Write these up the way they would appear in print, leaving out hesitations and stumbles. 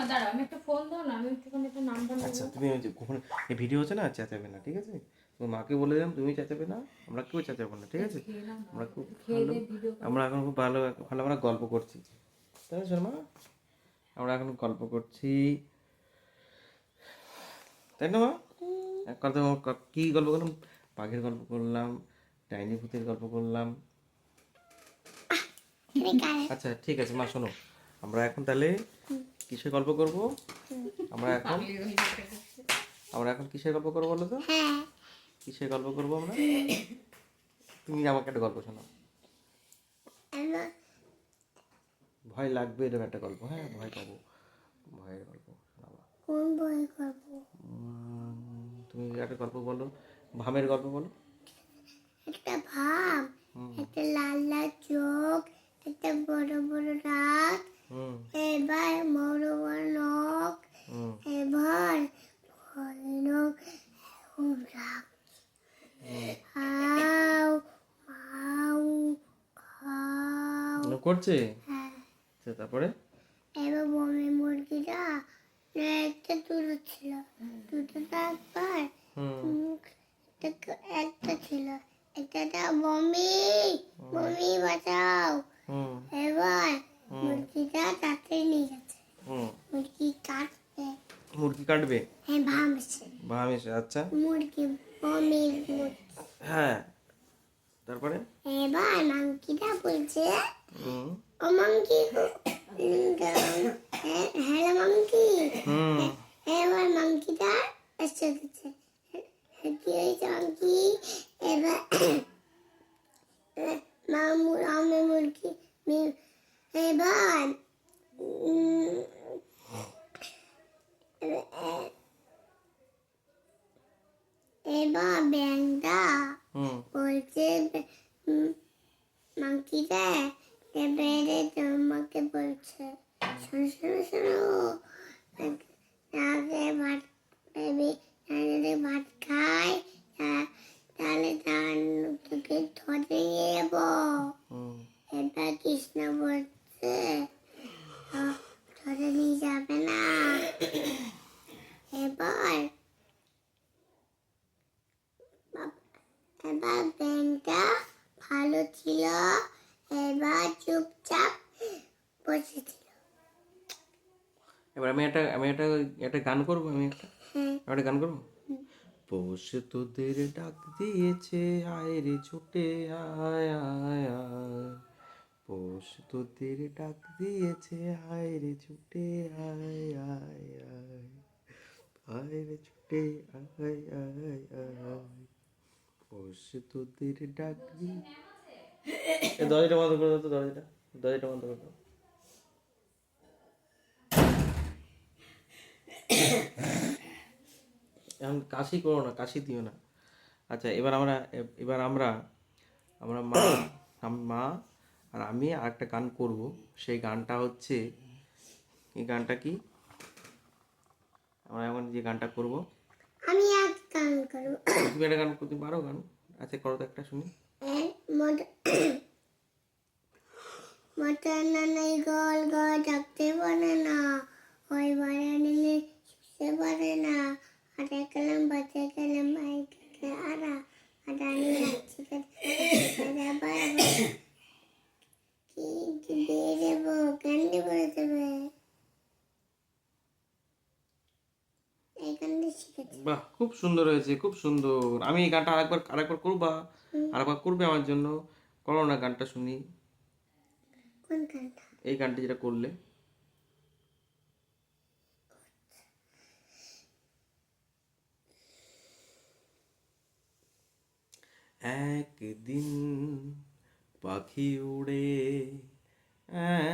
দাঁড়াও, আমি একটা ফোন দাও না, আমি একটুখানি একটা নাম্বার নেবো। আচ্ছা তুমি ওই যে কখন এই ভিডিও হচ্ছে না, চেঁচাবে না, ঠিক আছে? তোমার মাকে বলে দিলাম তুমি চেঁচাবে না, আমরা কেউ চেঁচাবো না, ঠিক আছে? খেয়ে নাও না, আমরা খুব খেয়ে ভালো, দিয়ে ভিডিও করো। আমরা এখন খুব ভালো ভালো আমরা গল্প করছি, তাই না শর্মা? আমরা এখন গল্প করছি, তাই না মা? এক কথা কি গল্প করলাম? বাঘের গল্প করলাম, ডাইনি ভূতের গল্প করলাম। আচ্ছা ঠিক আছে মা, শোনো, আমরা এখন তাহলে কিসের গল্প করব? আমরা এখন আমরা এখন কিসের গল্প করবো বলো তো? কিসের গল্প করবো আমরা? তুমি আমাকে একটা গল্প শোনাও। ভয় লাগবে এরকম একটা গল্প, হ্যাঁ ভয় পাবো, ভয়ের গল্প শোনাবো। কোন বই করব? তুমি একটা গল্প বলো, ভামের গল্প বলো। একটা ভাব, একটা লাল লাল চোখ, একটা বড় বড় রাত, হুম এবার বড় বড় নখ, হুম এবার ভয়ানক খুব রাগ। খাও খাও খাও। করছে। হ্যাঁ, আচ্ছা তারপরে? এবার বমি মুরগিটা একটা দুটো ছিল, দুটো একবার হুম একটা ছিল, একটা বমি বমি বাঁচাও। হুম এবার মুরগিটা তাড়াতাড়ি নিয়ে গেছে, হুম মুরগি কাটবে। মুরগি কাটবে? হ্যাঁ ভাবছে ভাম এসে, আচ্ছা মুরগি বমির মুরগি। হ্যাঁ তারপরে? এবার মাংকিটা বলছে, হুম ও মাংকি, হ্যালো মাংকি। হুম এবার মাংকিটা এসে গেছে, কি হয়েছে মাংকি? এবার আমি মুরগি এবার এবার ব্যাংকটা হুম বলছে, মাংকিটা বেড়ে তোমাকে বলছে, শোনো শোনো শোনো, আগে ভাত খাবি, যদি ভাত খাই তাহলে তোকে ধরে নিয়ে যাবো। হুম এবার কৃষ্ণ বলছে, ধরে নিয়ে যাবে না। এবার এবার ব্যাংকটা ভালো ছিল, এবার চুপচাপ বসেছিল। এবার আমি একটা গান করবো, আমি হ্যাঁ, একটা গান করবো। পোষ তোদের ডাক দিয়েছে, আয় রে ছুটে আয় আয় আয়। পোষ তোদের ডাক দিয়েছে, আয় রে ছুটে আয় আয় আয়। আয় রে ছুটে আয় আয় আয়। পোষ তোদের ডাক দিয়ে, দরজাটা বন্ধ করে দাও তো, দরজাটা বন্ধ করে দাও। এখন কাশি করো না, কাশি দিও না। আচ্ছা এবার আমরা আমরা মা আর আমি আর একটা গান করব। সেই গানটা হচ্ছে, এই গানটা কি, আমরা এখন যে গানটা করব, আমি এক গান করবো। তুমি একটা গান করতে পারো গান? আচ্ছা করো তো একটা শুনি। মটর নানাই গোল গোল ডাকতে পারে না, ওই বারে নিলে শুতে পারে না, হাতে কলম বাজে কলম আই কে আরা আদানি যাচ্ছে কি দিয়ে দেবো, ক্যান্ডি করে দেবে। এই গানটা শিখেছি। বাহ, খুব সুন্দর হয়েছে, খুব সুন্দর। আমি এই গানটা আরেকবার করবা? আরেকবার করবে আমার জন্য? করো না, গানটা শুনি। কোন গানটা? এই গানটা যেটা করলে। একদিন পাখি উড়ে,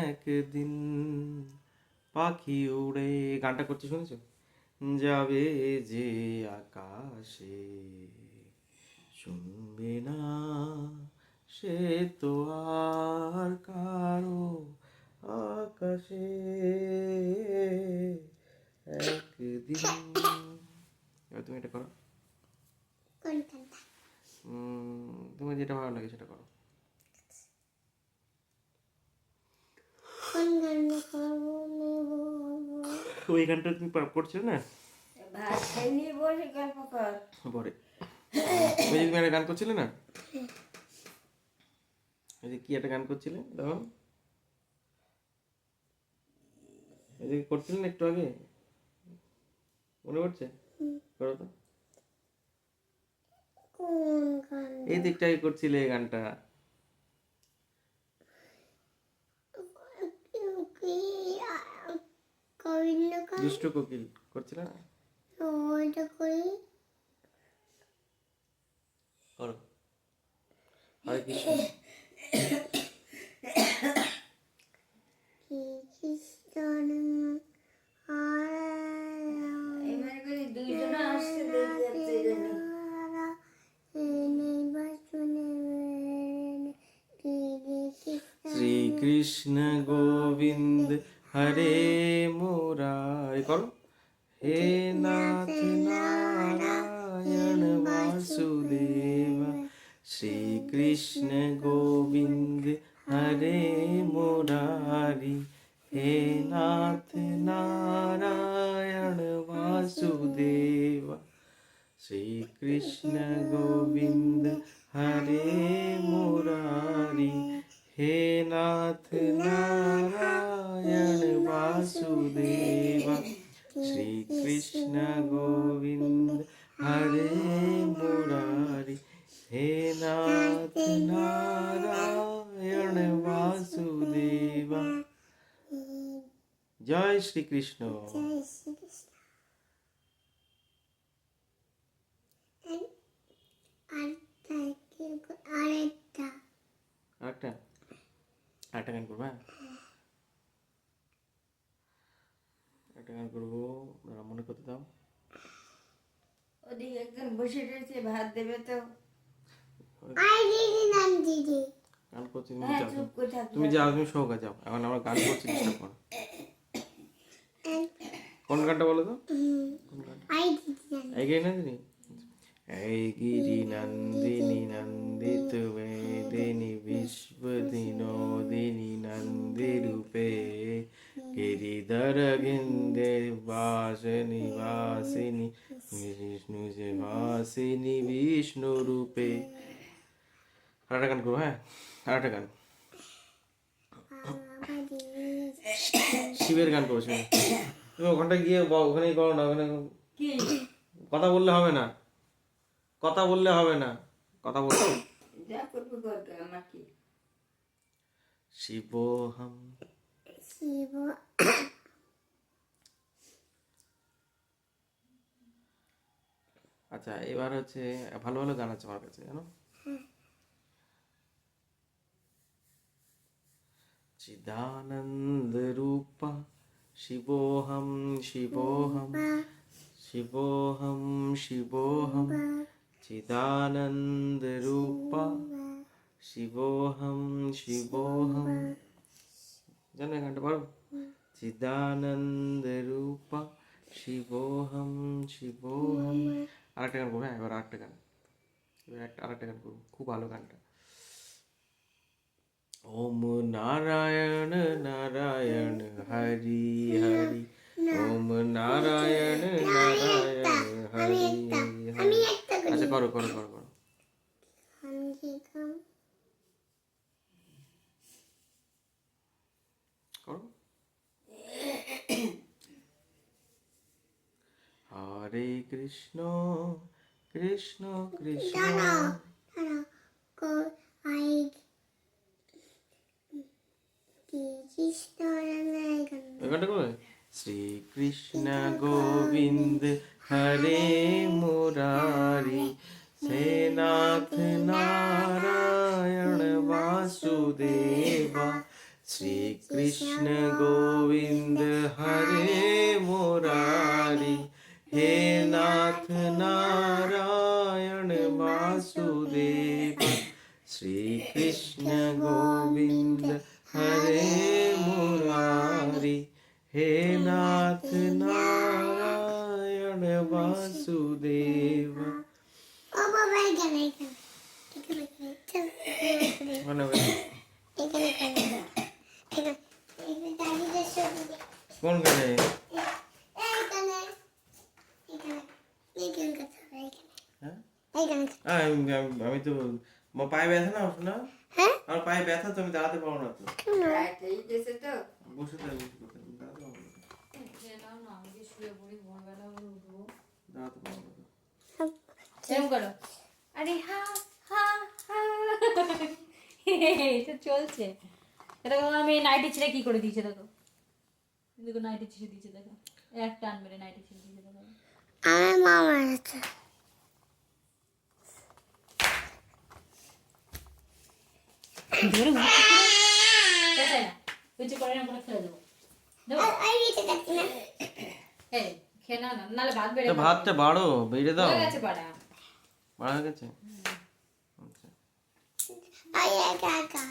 একদিন পাখি উড়ে, গানটা করতে শুনেছো? যাবে যে আকাশে, শুনবে না সে তো আর কারো আকাশে। একদিন, এবার তুমি এটা করো। কোন গানটা? তোমার যেটা ভালো লাগে সেটা করো। কোন গানটা করবো? ওই গানটা তুমি করছিলে না ভাত খেয়ে নিয়ে বসে গল্প কর। পরে, ওই যে তুমি একটা গান করছিলে না, ওই যে কি একটা গান করছিলে তখন, ওই যে করছিলে না একটু আগে, মনে পড়ছে? করো তো। কোন গান? এই তো একটু আগে করছিলে এই গানটা, কি গোবিন্দ গান? দুষ্ট কোকিল করছিলে না? ওইটা করি। করো। হরে কৃষ্ণ। কি কৃষ্ণ এবার করে দুইজনে আসছে দেখি যাচ্ছে জানি। শ্রী কৃষ্ণ গোবিন্দ হরে মুরারি, করো। হে নাথ নারায়ণ বাসুদেব, শ্রী কৃষ্ণ গোবিন্দ হরে মুরারি, হে নাথ নারায়ণ বাসুদেব, শ্রী কৃষ্ণ গোবিন্দ হরে মুরারি, হে নাথ নারায়ণ বাসুদেব, শ্রী কৃষ্ণ গোবিন্দ হরে মুরারি, হে নাথ নারায়ণ বাসুদেব। জয় শ্রীকৃষ্ণ। আরেকটা আরেকটা আরেকটা গান করবো, হ্যাঁ একটা গান করবো, দাঁড়াও, মনে করতে দাও। ওদিকে একজন বসে রয়েছে, ভাত দেবে তো। দিদি গান করছি, তুমি হ্যাঁ, যাও, চুপ করে থাক। তুমি যাও, তুমি সৌগা যাও, এখন আমার গান করছি, ডিস্টার্ব করো। কোন গানটা বলো তো? কোন গান? এই গিরি নন্দিনী, এই গিরি নন্দিনী নন্দিত মেদিনী বিশ্বদিনোদিনী নন্দী রূপে, গিরিধর গিন্দে বাসিনী বাসিনী বিষ্ণু যে বাসিনী বিষ্ণু রূপে। আরেকটা গান করবো, হ্যাঁ আরেকটা গান, শিবের গান করবো, শিবের। তুমি ওখানটা গিয়ে ওখানেই করো না, ওখানে কি কথা বললে হবে না, কথা বললে হবে না, কথা বলতে। যা করবি কর, আমার কি। শিবোহম, শিব আচ্ছা এবার হচ্ছে ভালো ভালো গান আছে আমার কাছে, জানো? চিদানন্দ রূপা শিবোহম শিবোহম শিবোহম শিবোহম, চিদানন্দ রূপা শিবোহম শিবোহম। জানো এই গানটা পারো? চিদানন্দ রূপা শিবোহম শিবোহম। আরেকটা গান করবো, হ্যাঁ এবার আরেকটা গান, আরেকটা গান করবো, খুব ভালো গানটা। ওম নারায়ণ নারায়ণ হরি হরি, ওম নারায়ণ নারায়ণ হরি হরি। আচ্ছা করো করো করো করো। করো। হরে কৃষ্ণ কৃষ্ণ কৃষ্ণ, ওই গানটা করবে? শ্রী কৃষ্ণ গোবিন্দ হরে মুরারি, হে নাথ নারায়ণ বাসুদেবা, শ্রী কৃষ্ণ গোবিন্দ হরে মুরারি, হে নাথ নারায়ণ বাসুদেবা, শ্রী কৃষ্ণ গোবিন্দ হরে মুরারি, হে নাথ নারায়ণ বাসুদেবা। মানে কোন গানে? আমি তো আমার পায়ে ব্যথা না শোনা, হ্যাঁ আমার পায়ে ব্যথা তো আমি দাঁড়াতে পারবো না তো। এই গেছে তো বসে থাকি বসে থাকি, দাঁড়াতে পারবো না, খেয়ে নাও না, আমি যে শুয়ে পড়ি ভোরবেলা করে উঠবো। দাঁড়াতে পারবো না তো। এরকম করো, আরে হা হা হা এটা চলছে। এটা আমি নাইটি ছেড়ে কি করে দিয়েছে দেখো, দেখো নাইটি ছেড়ে দিয়েছে দেখো, এক টান মেরে নাইটি ছেড়ে দিয়েছে দেখো। আমার মা মারাচ্ছে ধরে কিছু করে না, করে ফেলে দেবো। দেবো আমি নিতে যাচ্ছি না এই খেয়ে না না, নাহলে ভাত বেড়ে তো ভাতটা বাড়ো, বেড়ে দাও, হয়ে গেছে পাড়া। বাড়া হয়ে গেছে। আমি একা একা